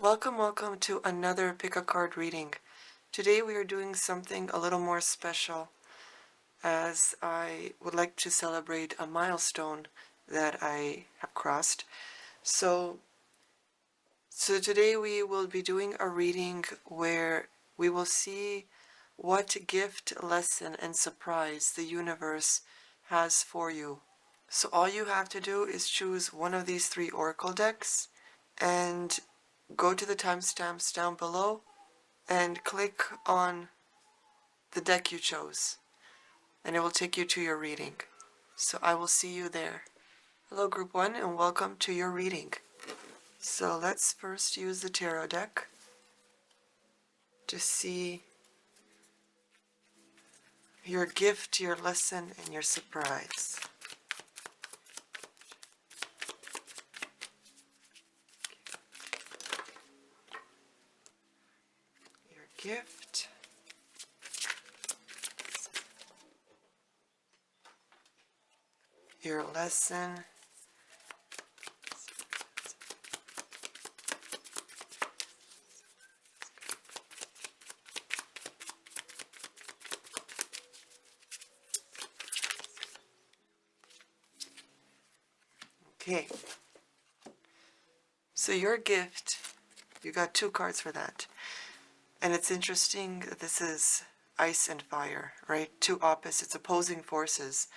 Welcome to another pick a card reading. Today we are doing something a little more special as I would like to celebrate a milestone that I have crossed. So today we will be doing a reading where we will see what gift, lesson, and surprise the universe has for you. So all you have to do is choose one of these three oracle decks and go to the timestamps down below and click on the deck you chose, and it will take you to your reading. So I will see you there. Hello group 1 and welcome to your reading. So let's first use the tarot deck to see your gift, your lesson, and your surprise. Your gift, your lesson, okay. So your gift, you got two cards for that. And it's interesting that this is ice and fire, right? Two opposites, opposing forces.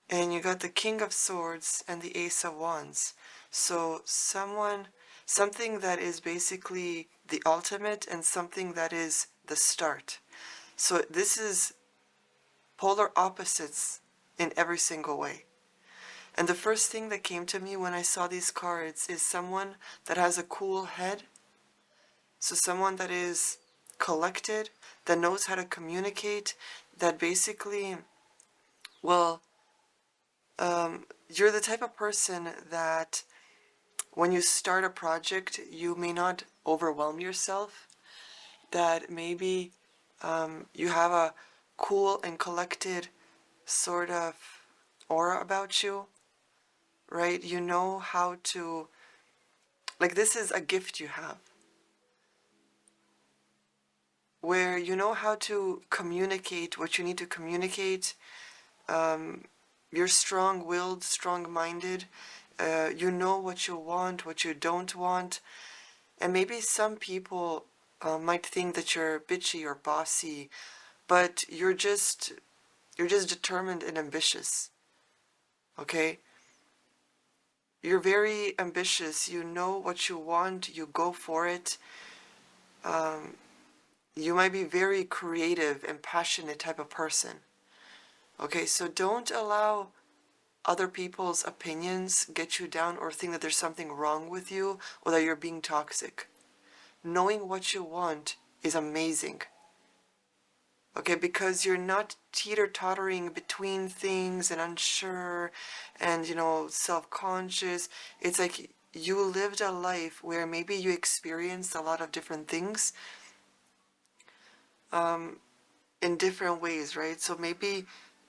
And you got the King of Swords and the Ace of Wands. So something that is basically the ultimate and something that is the start. So this is polar opposites in every single way. And the first thing that came to me when I saw these cards is someone that has a cool head. So someone that is collected, that knows how to communicate, that basically, well, you're the type of person that when you start a project, you may not overwhelm yourself, that maybe you have a cool and collected sort of aura about you, right? You know how to, like, this is a gift you have, where you know how to communicate what you need to communicate. You're strong-willed, strong-minded. You know what you want, what you don't want. And maybe some people might think that you're bitchy or bossy, but you're just determined and ambitious. Okay? You're very ambitious. You know what you want. You go for it. You might be very creative and passionate type of person. Okay, so don't allow other people's opinions get you down or think that there's something wrong with you or that you're being toxic. Knowing what you want is amazing. Okay, because you're not teeter-tottering between things and unsure and, self-conscious. It's like you lived a life where maybe you experienced a lot of different things in different ways, right? So maybe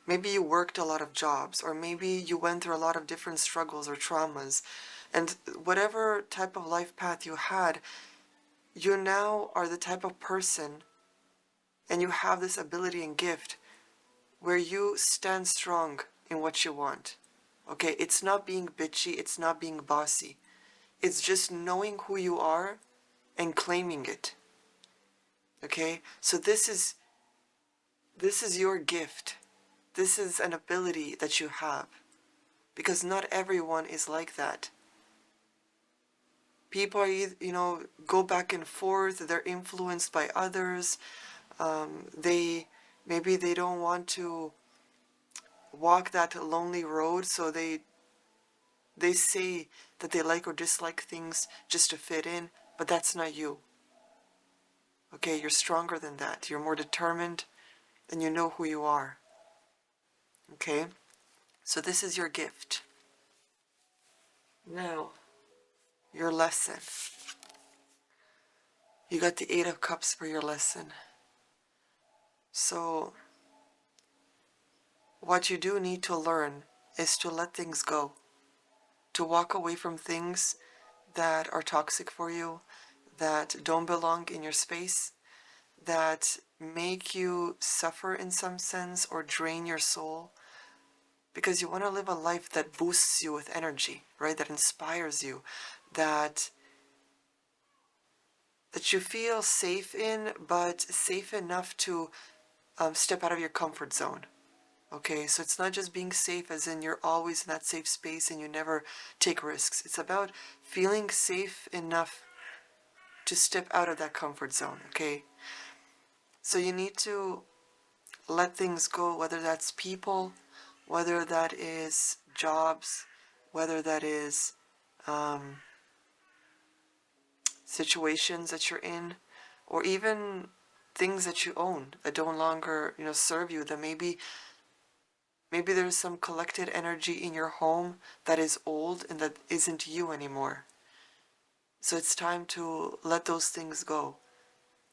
you worked a lot of jobs, or maybe you went through a lot of different struggles or traumas. And whatever type of life path you had, you now are the type of person, and you have this ability and gift where you stand strong in what you want. Okay, it's not being bitchy, it's not being bossy. It's just knowing who you are and claiming it. Okay, so this is your gift. This is an ability that you have, because not everyone is like that. People are either, go back and forth. They're influenced by others. Maybe they don't want to walk that lonely road, so they say that they like or dislike things just to fit in, but that's not you. Okay, you're stronger than that. You're more determined, and you know who you are. Okay, so this is your gift. Now, your lesson. You got the Eight of Cups for your lesson. So, what you do need to learn is to let things go. To walk away from things that are toxic for you, that don't belong in your space, that make you suffer in some sense or drain your soul, because you want to live a life that boosts you with energy, right? That inspires you, that you feel safe in, but safe enough to step out of your comfort zone. Okay, so it's not just being safe as in you're always in that safe space and you never take risks. It's about feeling safe enough to step out of that comfort zone, okay? So you need to let things go, whether that's people, whether that is jobs, whether that is situations that you're in, or even things that you own that no longer, serve you, that maybe there's some collected energy in your home that is old and that isn't you anymore. So it's time to let those things go.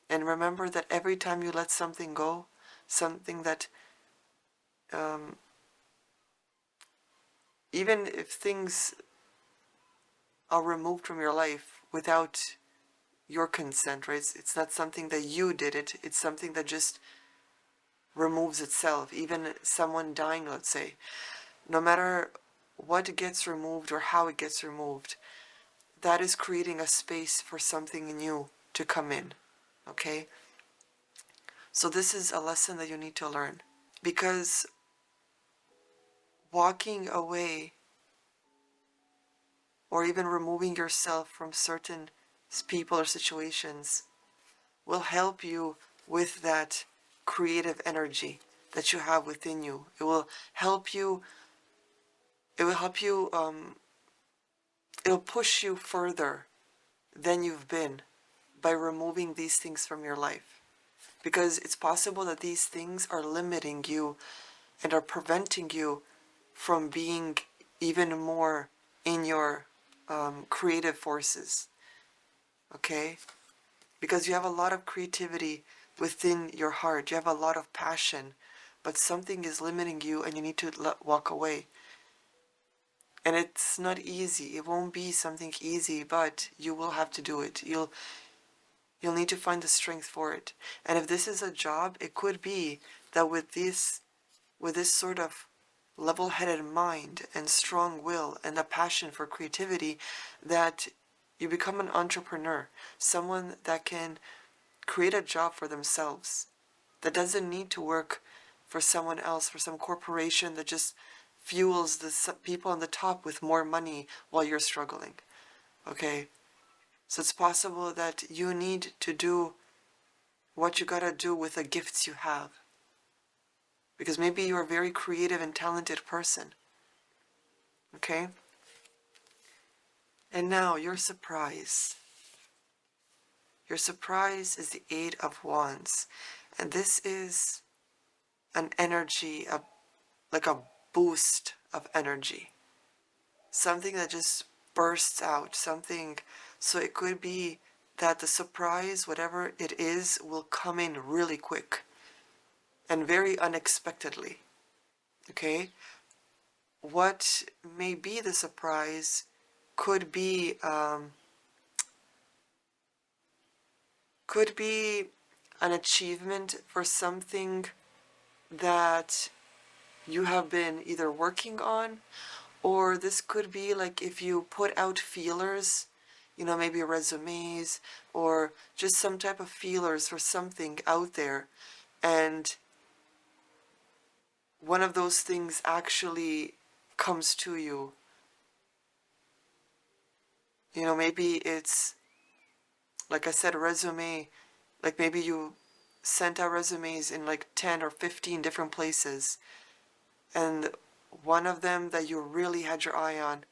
And remember that every time you let something go, something that, even if things are removed from your life without your consent, right? It's not something that you did it, it's something that just removes itself. Even someone dying, let's say, no matter what gets removed or how it gets removed, that is creating a space for something new to come in, okay? So this is a lesson that you need to learn, because walking away or even removing yourself from certain people or situations will help you with that creative energy that you have within you. It will help you, it'll push you further than you've been by removing these things from your life. Because it's possible that these things are limiting you and are preventing you from being even more in your creative forces, okay? Because you have a lot of creativity within your heart, you have a lot of passion, but something is limiting you and you need to walk away. And it's not easy, it won't be something easy, but you will have to do it. You'll need to find the strength for it. And if this is a job, it could be that with this sort of level-headed mind and strong will and a passion for creativity, that you become an entrepreneur, someone that can create a job for themselves, that doesn't need to work for someone else, for some corporation that just fuels the people on the top with more money while you're struggling, okay? So it's possible that you need to do what you gotta do with the gifts you have, because maybe you're a very creative and talented person, okay? And now your surprise. Your surprise is the Eight of Wands, and this is an energy, like a boost of energy, something that just bursts out, something. So it could be that the surprise, whatever it is, will come in really quick and very unexpectedly, okay? What may be the surprise could be an achievement for something that you have been either working on, or this could be like if you put out feelers, maybe resumes or just some type of feelers for something out there, and one of those things actually comes to you. Maybe it's, like I said, a resume, like maybe you sent out resumes in like 10 or 15 different places, and one of them that you really had your eye on,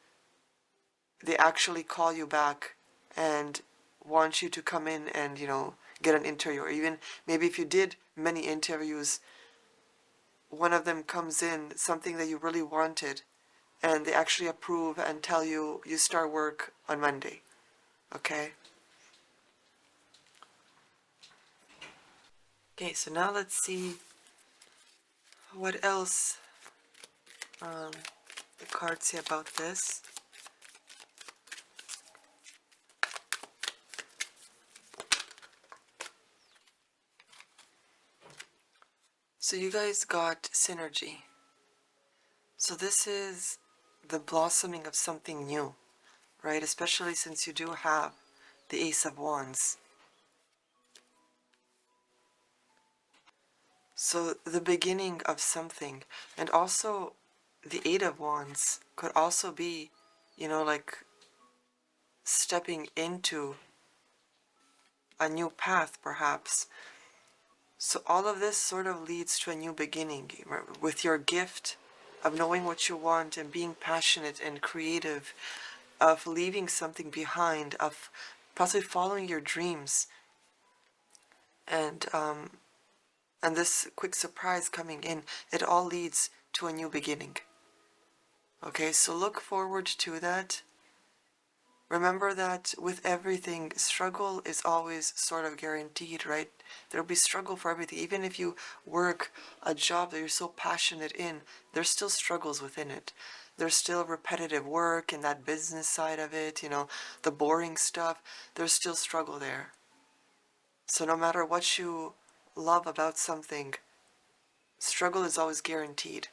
they actually call you back and want you to come in and, get an interview. Or even maybe if you did many interviews, one of them comes in, something that you really wanted, and they actually approve and tell you you start work on Monday. Okay? Okay, so now let's see what else the cards say about this. So you guys got synergy. So this is the blossoming of something new, right? Especially since you do have the Ace of Wands. So the beginning of something. And also the Eight of Wands could also be, like stepping into a new path perhaps. So all of this sort of leads to a new beginning with your gift of knowing what you want and being passionate and creative, of leaving something behind, of possibly following your dreams, and this quick surprise coming in. It all leads to a new beginning. Okay, so look forward to that. Remember that with everything, struggle is always sort of guaranteed, right? There'll be struggle for everything. Even if you work a job that you're so passionate in, there's still struggles within it. There's still repetitive work in that business side of it, the boring stuff. There's still struggle there. So no matter what you love about something, struggle is always guaranteed.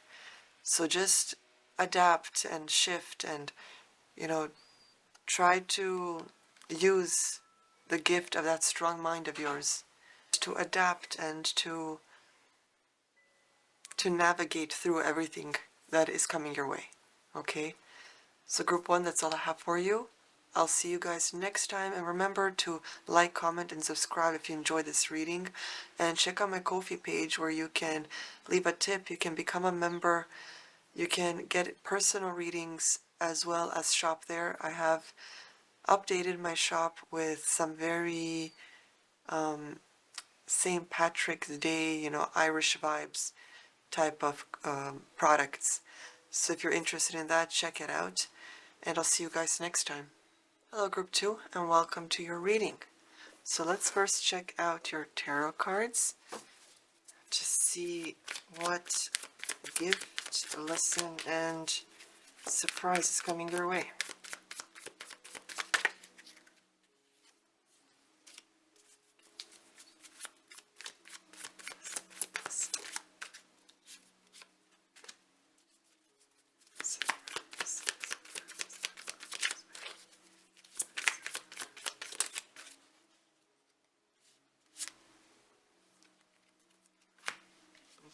So just adapt and shift and, try to use the gift of that strong mind of yours to adapt and to navigate through everything that is coming your way. Okay? So group 1, that's all I have for you. I'll see you guys next time, and remember to like, comment, and subscribe if you enjoyed this reading, and check out my Ko-fi page where you can leave a tip, you can become a member, you can get personal readings as well as shop there. I have updated my shop with some very St. Patrick's Day, Irish vibes type of products. So if you're interested in that, check it out. And I'll see you guys next time. Hello Group 2, and welcome to your reading. So let's first check out your tarot cards to see what gift, lesson, and surprise is coming your way.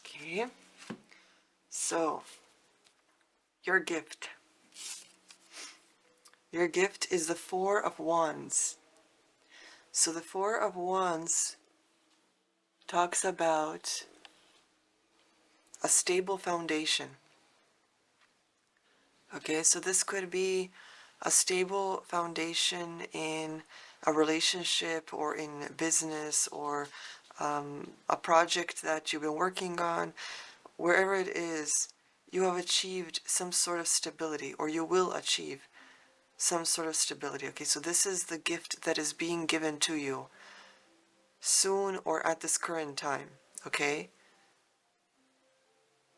Okay, so your gift. Your gift is the Four of Wands. So the Four of Wands talks about a stable foundation. Okay, so this could be a stable foundation in a relationship or in business or a project that you've been working on. Wherever it is, you have achieved some sort of stability, or you will achieve some sort of stability. Okay, so this is the gift that is being given to you soon or at this current time. Okay,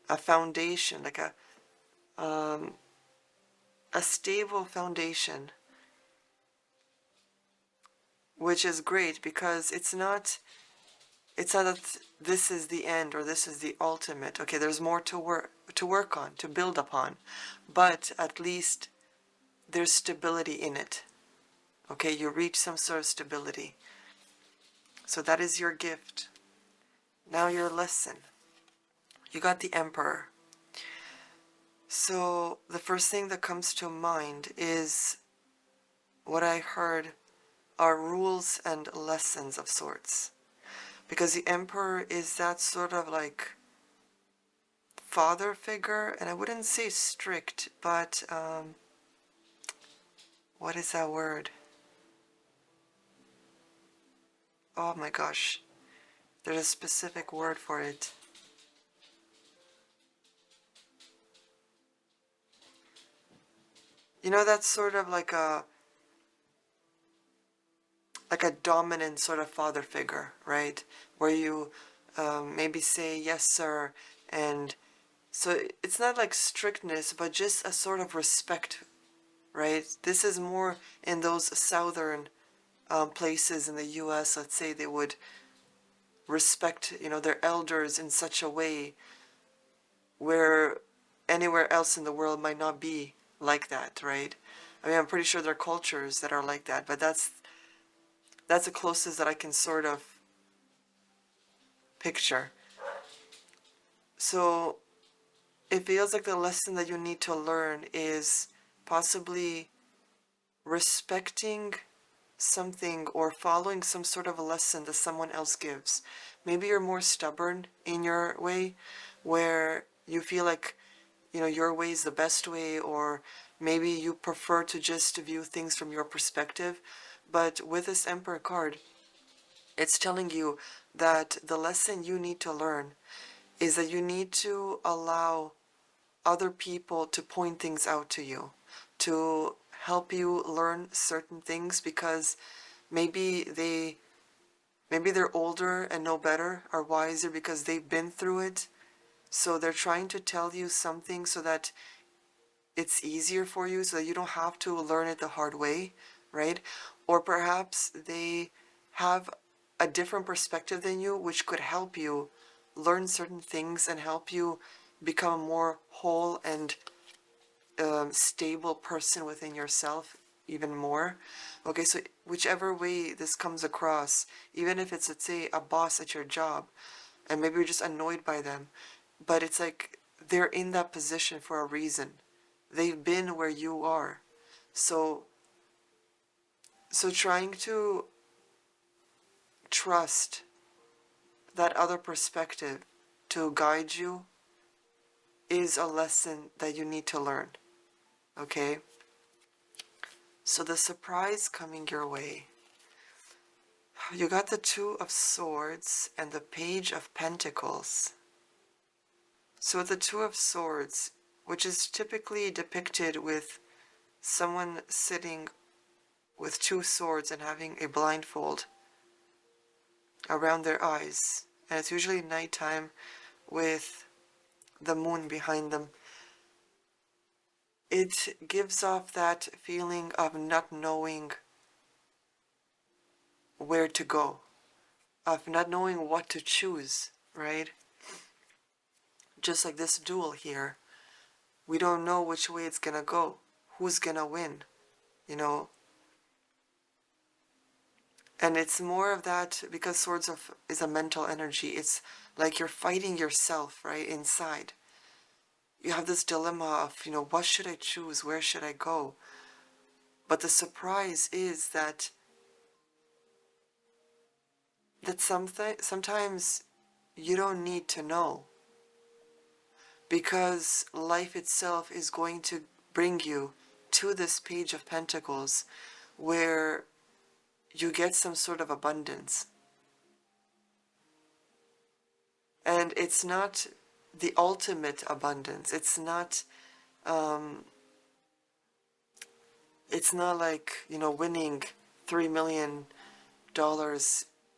a foundation, like a stable foundation, which is great because it's not that this is the end or this is the ultimate. Okay, there's more to work on, to build upon, but at least there's stability in it. Okay, you reach some sort of stability. So that is your gift. Now your lesson. You got the Emperor. So the first thing that comes to mind is what I heard are rules and lessons of sorts. Because the Emperor is that sort of like father figure, and I wouldn't say strict, but what is that word? Oh my gosh, there's a specific word for it. That's sort of like a dominant sort of father figure, right? Where you maybe say yes sir, and so it's not like strictness, but just a sort of respect, right? This is more in those southern places in the US. Let's say they would respect, their elders in such a way where anywhere else in the world might not be like that, right? I mean, I'm pretty sure there are cultures that are like that, but that's the closest that I can sort of picture. So it feels like the lesson that you need to learn is possibly respecting something or following some sort of a lesson that someone else gives. Maybe you're more stubborn in your way, where you feel like, your way is the best way, or maybe you prefer to just view things from your perspective. But with this Emperor card, it's telling you that the lesson you need to learn is that you need to allow other people to point things out to you, to help you learn certain things, because maybe they're older and know better, are wiser because they've been through it. So they're trying to tell you something so that it's easier for you, so that you don't have to learn it the hard way, right? Or perhaps they have a different perspective than you, which could help you learn certain things and help you become a more whole and stable person within yourself even more. Okay, so whichever way this comes across, even if it's, let's say, a boss at your job, and maybe you're just annoyed by them, but it's like they're in that position for a reason. They've been where you are. So trying to trust that other perspective to guide you is a lesson that you need to learn. Okay? So the surprise coming your way. You got the Two of Swords and the Page of Pentacles. So the Two of Swords, which is typically depicted with someone sitting with two swords and having a blindfold around their eyes. And it's usually nighttime with the moon behind them. It gives off that feeling of not knowing where to go, of not knowing what to choose, right? Just like this duel here. We don't know which way it's gonna go. Who's gonna win, you know? And it's more of that because is a mental energy. It's like you're fighting yourself, right, inside. You have this dilemma of, what should I choose? Where should I go? But the surprise is that sometimes you don't need to know, because life itself is going to bring you to this Page of Pentacles where you get some sort of abundance. And it's not the ultimate abundance. It's not like, winning $3 million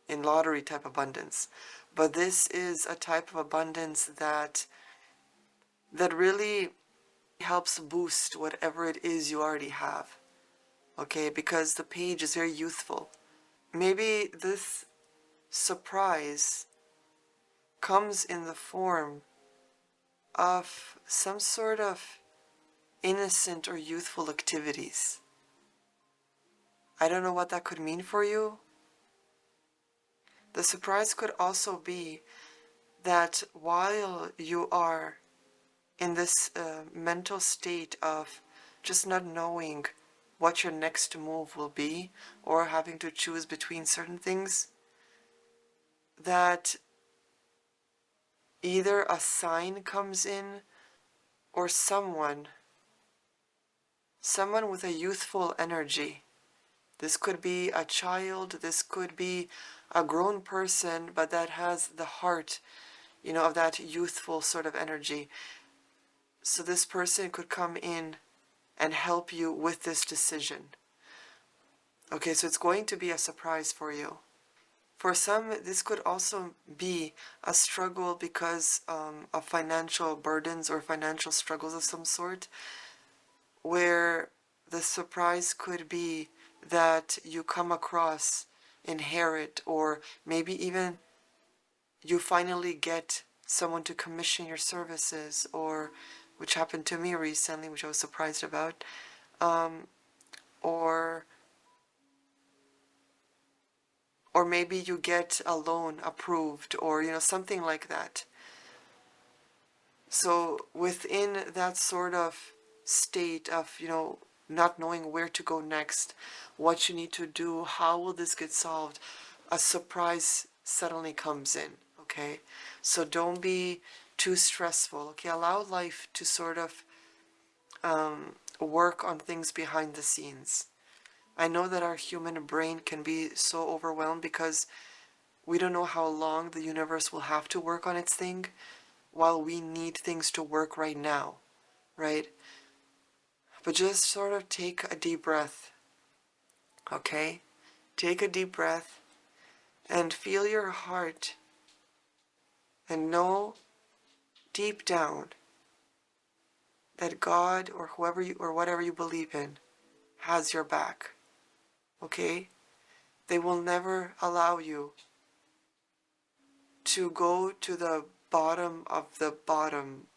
in lottery type abundance. But this is a type of abundance that really helps boost whatever it is you already have. Okay, because the page is very youthful. Maybe this surprise comes in the form of some sort of innocent or youthful activities. I don't know what that could mean for you. The surprise could also be that while you are in this mental state of just not knowing what your next move will be, or having to choose between certain things, that either a sign comes in, or someone with a youthful energy. This could be a child, this could be a grown person, but that has the heart, of that youthful sort of energy. So this person could come in and help you with this decision. Okay, so it's going to be a surprise for you. For some, this could also be a struggle because of financial burdens or financial struggles of some sort, where the surprise could be that you come across, inherit, or maybe even you finally get someone to commission your services, or which happened to me recently, which I was surprised about, um, or or maybe you get a loan approved, or something like that. So within that sort of state of not knowing where to go next, what you need to do, how will this get solved, a surprise suddenly comes in. Okay, so don't be too stressful. Okay, allow life to sort of work on things behind the scenes. I know that our human brain can be so overwhelmed because we don't know how long the universe will have to work on its thing, while we need things to work right now, right? But just sort of take a deep breath, okay? Take a deep breath and feel your heart, and know deep down that God, or whoever you, or whatever you believe in, has your back, okay? They will never allow you to go to the bottom of the bottom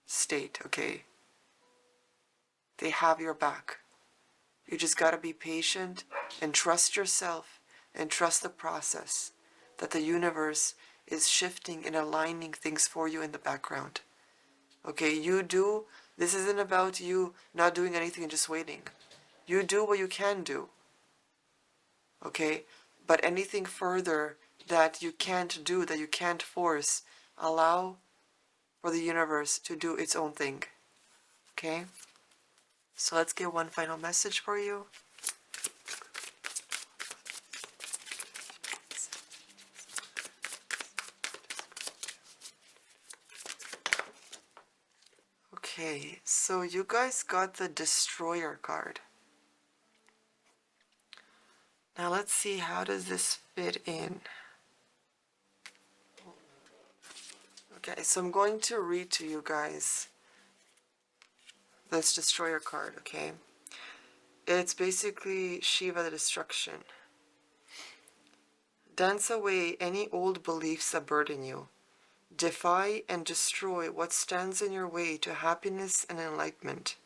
state, okay? They have your back. You just gotta be patient and trust yourself and trust the process, that the universe is shifting and aligning things for you in the background. Okay, this isn't about you not doing anything and just waiting. You do what you can do. Okay, but anything further that you can't do, that you can't force, allow for the universe to do its own thing. Okay, so let's get one final message for you. Okay, so you guys got the Destroyer card. Now let's see, how does this fit in? Okay, so I'm going to read to you guys this Destroyer card, okay? It's basically Shiva the Destruction. Dance away any old beliefs that burden you. Defy and destroy what stands in your way to happiness and enlightenment.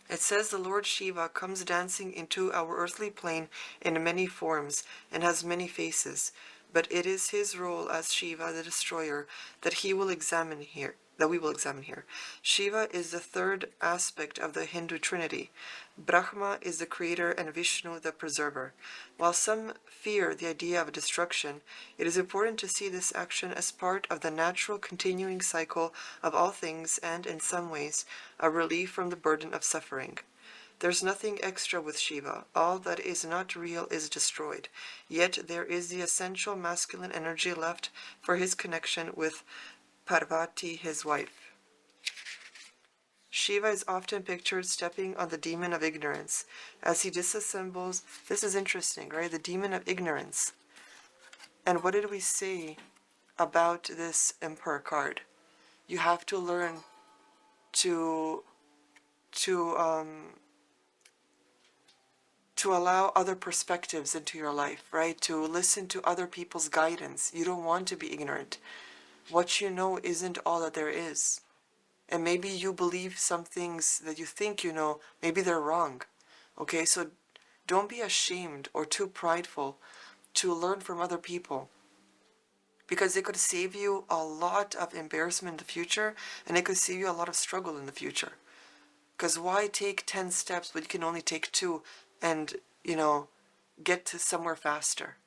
It says the Lord Shiva comes dancing into our earthly plane in many forms and has many faces, but it is his role as Shiva the Destroyer that we will examine here. Shiva is the third aspect of the Hindu Trinity. Brahma is the creator and Vishnu the preserver. While some fear the idea of destruction, it is important to see this action as part of the natural continuing cycle of all things and, in some ways, a relief from the burden of suffering. There's nothing extra with Shiva. All that is not real is destroyed. Yet there is the essential masculine energy left for his connection with Parvati, his wife. Shiva is often pictured stepping on the demon of ignorance as he disassembles. This is interesting, right? The demon of ignorance. And what did we say about this Emperor card? You have to learn to allow other perspectives into your life, right? To listen to other people's guidance. You don't want to be ignorant. What you know isn't all that there is. And maybe you believe some things that you think you know, maybe they're wrong. Okay, so don't be ashamed or too prideful to learn from other people, because it could save you a lot of embarrassment in the future, and it could save you a lot of struggle in the future. Because why take 10 steps when you can only take 2 and, get to somewhere faster?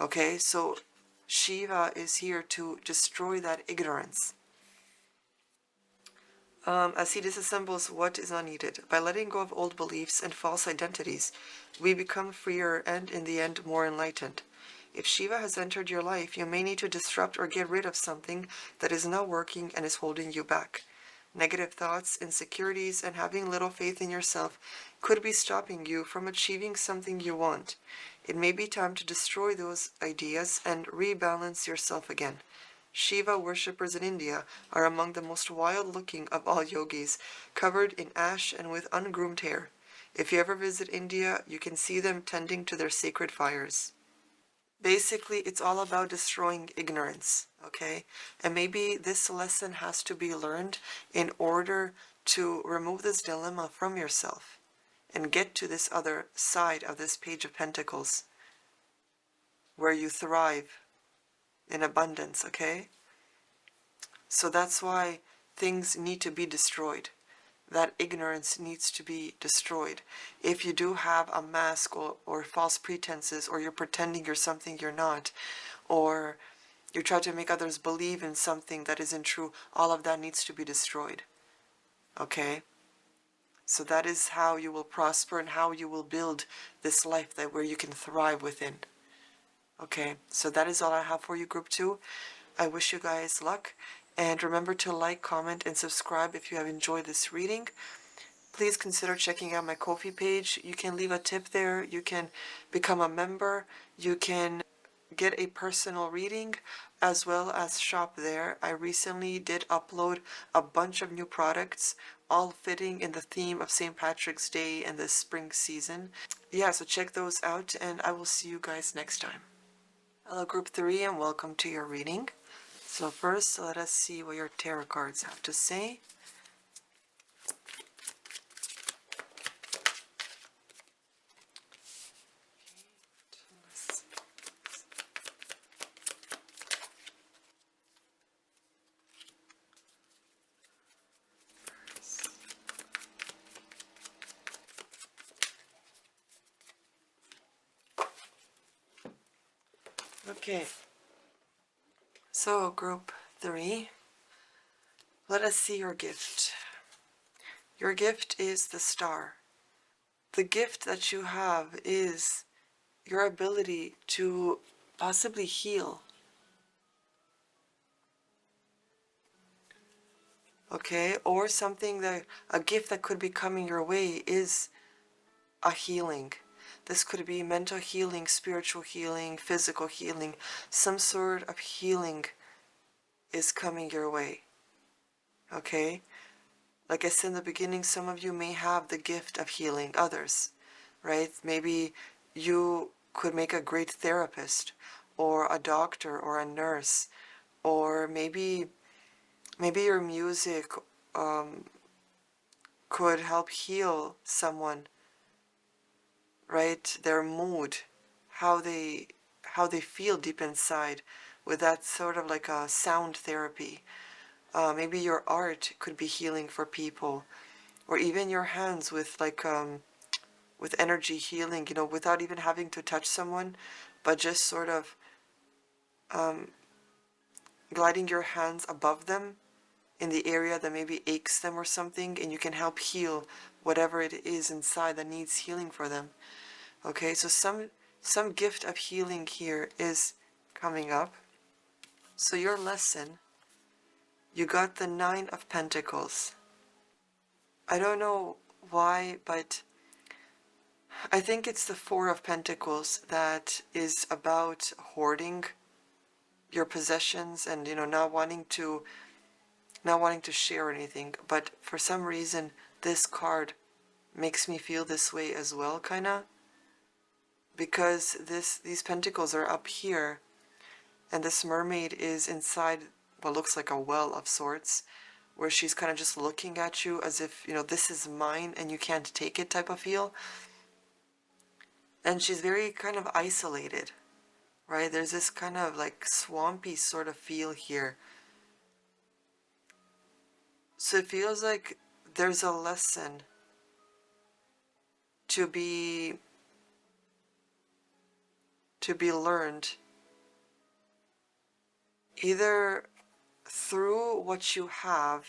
Okay, so Shiva is here to destroy that ignorance. As he disassembles what is not needed. By letting go of old beliefs and false identities, we become freer and, in the end, more enlightened. If Shiva has entered your life, you may need to disrupt or get rid of something that is not working and is holding you back. Negative thoughts, insecurities, and having little faith in yourself could be stopping you from achieving something you want. It may be time to destroy those ideas and rebalance yourself again. Shiva worshippers in India are among the most wild-looking of all yogis, covered in ash and with ungroomed hair. If you ever visit India, you can see them tending to their sacred fires. Basically, it's all about destroying ignorance, okay? And maybe this lesson has to be learned in order to remove this dilemma from yourself and get to this other side of this Page of Pentacles where you thrive in abundance, okay? So that's why things need to be destroyed. That ignorance needs to be destroyed. If you do have a mask or false pretenses, or you're pretending you're something you're not, or you try to make others believe in something that isn't true, all of that needs to be destroyed. Okay? So that is how you will prosper and how you will build this life that where you can thrive within. Okay, so that is all I have for you, Group 2. I wish you guys luck. And remember to like, comment, and subscribe if you have enjoyed this reading. Please consider checking out my Ko-fi page. You can leave a tip there. You can become a member. You can get a personal reading as well as shop there. I recently did upload a bunch of new products, all fitting in the theme of St. Patrick's Day and the spring season. Yeah, so check those out, and I will see you guys next time. Hello, Group 3, and welcome to your reading. So first, let us see what your tarot cards have to say. Okay, so Group 3, let us see your gift. Your gift is the Star. The gift that you have is your ability to possibly heal. Okay, or something that, a gift that could be coming your way is a healing. This could be mental healing, spiritual healing, physical healing. Some sort of healing is coming your way. Okay? Like I said in the beginning, some of you may have the gift of healing others, right? Maybe you could make a great therapist or a doctor or a nurse, or maybe your music could help heal someone, right? Their mood, how they feel deep inside, with that sort of like a sound therapy. Maybe your art could be healing for people, or even your hands with energy healing, you know, without even having to touch someone, but just sort of gliding your hands above them in the area that maybe aches them or something, and you can help heal whatever it is inside that needs healing for them. Okay, so some gift of healing here is coming up. So your lesson, you got the 9 of Pentacles. I don't know why, but I think it's the 4 of Pentacles that is about hoarding your possessions and, you know, not wanting to share anything. But for some reason, this card makes me feel this way as well, kinda, because these pentacles are up here, and this mermaid is inside what looks like a well of sorts, where she's kind of just looking at you as if, you know, this is mine and you can't take it type of feel. And she's very kind of isolated, right? There's this kind of like swampy sort of feel here. So it feels like there's a lesson to be learned, either through what you have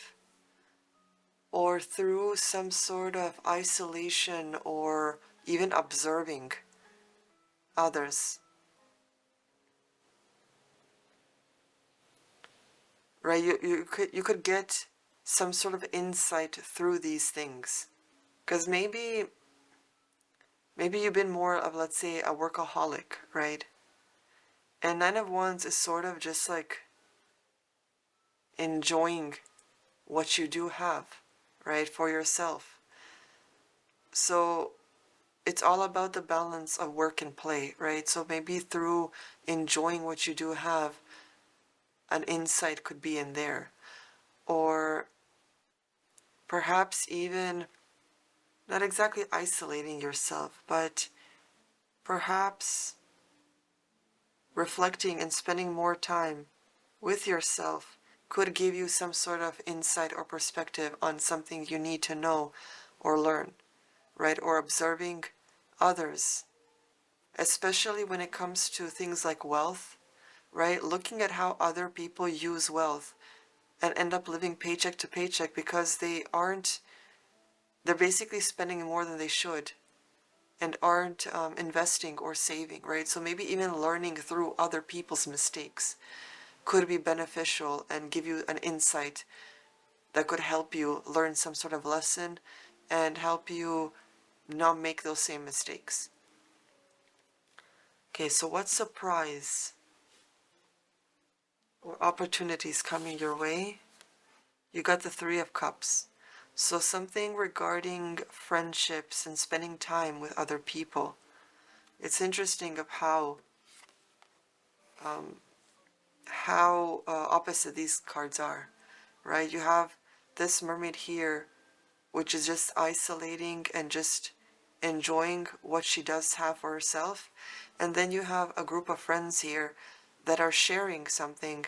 or through some sort of isolation or even observing others, right? You could get some sort of insight through these things, because maybe you've been more of, let's say, a workaholic, right? And 9 of Wands is sort of just like enjoying what you do have, right, for yourself. So it's all about the balance of work and play, right? So maybe through enjoying what you do have, an insight could be in there. Or perhaps even not exactly isolating yourself, but perhaps reflecting and spending more time with yourself could give you some sort of insight or perspective on something you need to know or learn, right? Or observing others, especially when it comes to things like wealth, right? Looking at how other people use wealth and end up living paycheck to paycheck because they're basically spending more than they should and aren't investing or saving, right? So maybe even learning through other people's mistakes could be beneficial and give you an insight that could help you learn some sort of lesson and help you not make those same mistakes. Okay, so what surprise or opportunities coming your way? You got the Three of Cups. So something regarding friendships and spending time with other people. It's interesting of how opposite these cards are, right? You have this mermaid here, which is just isolating and just enjoying what she does have for herself. And then you have a group of friends here that are sharing something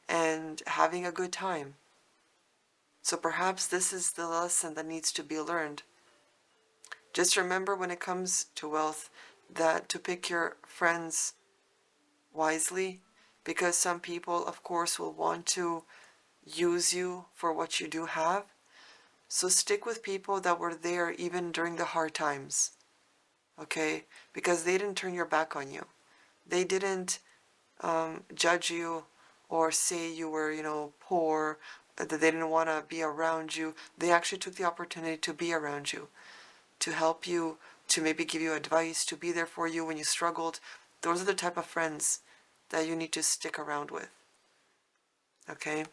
and having a good time. So perhaps this is the lesson that needs to be learned. Just remember when it comes to wealth that to pick your friends wisely, because some people, of course, will want to use you for what you do have. So stick with people that were there even during the hard times, okay? Because they didn't turn your back on you. They didn't judge you or say you were, poor, that they didn't want to be around you. They actually took the opportunity to be around you, to help you, to maybe give you advice, to be there for you when you struggled. Those are the type of friends that you need to stick around with, okay?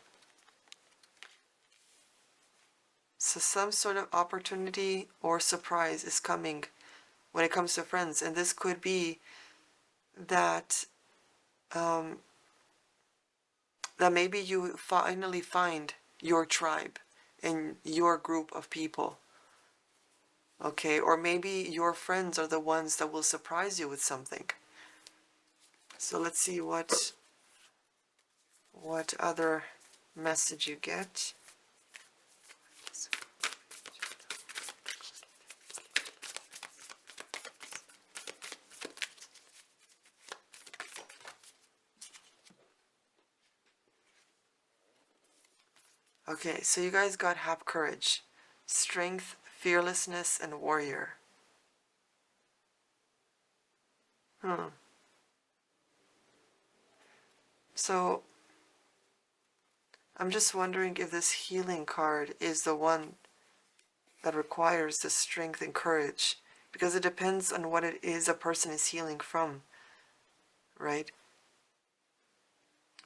So some sort of opportunity or surprise is coming when it comes to friends, and this could be that that maybe you finally find your tribe and your group of people, okay? Or maybe your friends are the ones that will surprise you with something. So let's see what other message you get. Okay, so you guys got have courage, strength, fearlessness, and warrior. So I'm just wondering if this healing card is the one that requires the strength and courage, because it depends on what it is a person is healing from, right?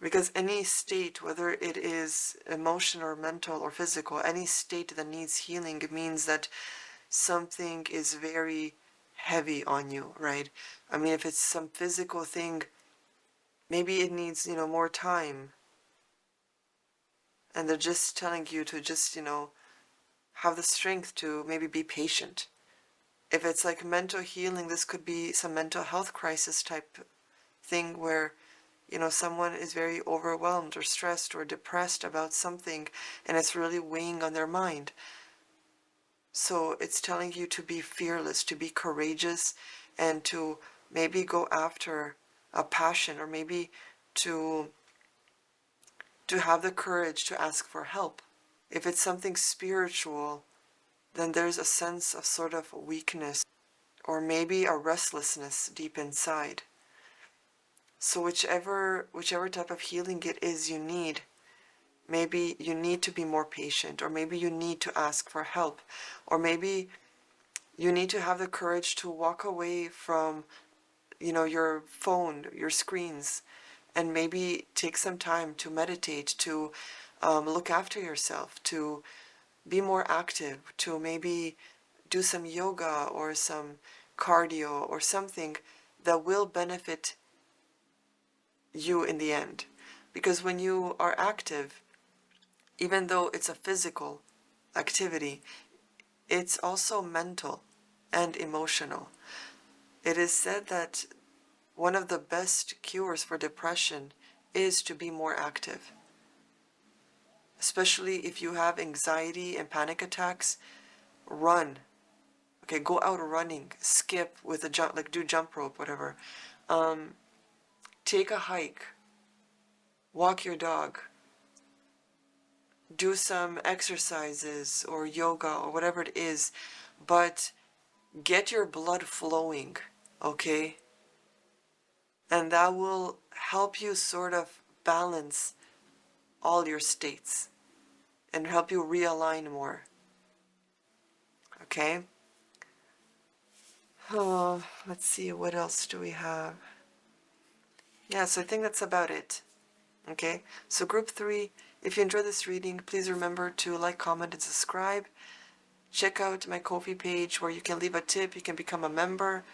Because any state, whether it is emotional or mental or physical, any state that needs healing means that something is very heavy on you, right? I mean, if it's some physical thing, maybe it needs, more time. And they're just telling you to just, have the strength to maybe be patient. If it's like mental healing, this could be some mental health crisis type thing where, someone is very overwhelmed or stressed or depressed about something and it's really weighing on their mind. So it's telling you to be fearless, to be courageous, and to maybe go after a passion, or maybe to have the courage to ask for help. If it's something spiritual, then there's a sense of sort of weakness or maybe a restlessness deep inside. So whichever type of healing it is you need, maybe you need to be more patient, or maybe you need to ask for help, or maybe you need to have the courage to walk away from, your phone, your screens, and maybe take some time to meditate, to look after yourself, to be more active, to maybe do some yoga or some cardio or something that will benefit you in the end. Because when you are active, even though it's a physical activity, it's also mental and emotional. It is said that one of the best cures for depression is to be more active. Especially if you have anxiety and panic attacks, run. Okay, go out running, skip with a jump, like do jump rope, whatever. Take a hike, walk your dog, do some exercises or yoga or whatever it is, but get your blood flowing, okay? And that will help you sort of balance all your states and help you realign more, okay? Oh, let's see, what else do we have? Yeah, so I think that's about it. Okay, so group 3, if you enjoyed this reading, please remember to like, comment, and subscribe. Check out my Ko-fi page where you can leave a tip, you can become a member,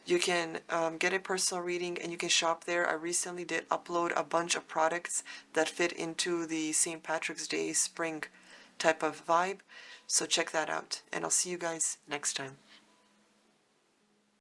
you can get a personal reading, and you can shop there. I recently did upload a bunch of products that fit into the St. Patrick's Day spring type of vibe, so check that out, and I'll see you guys next time.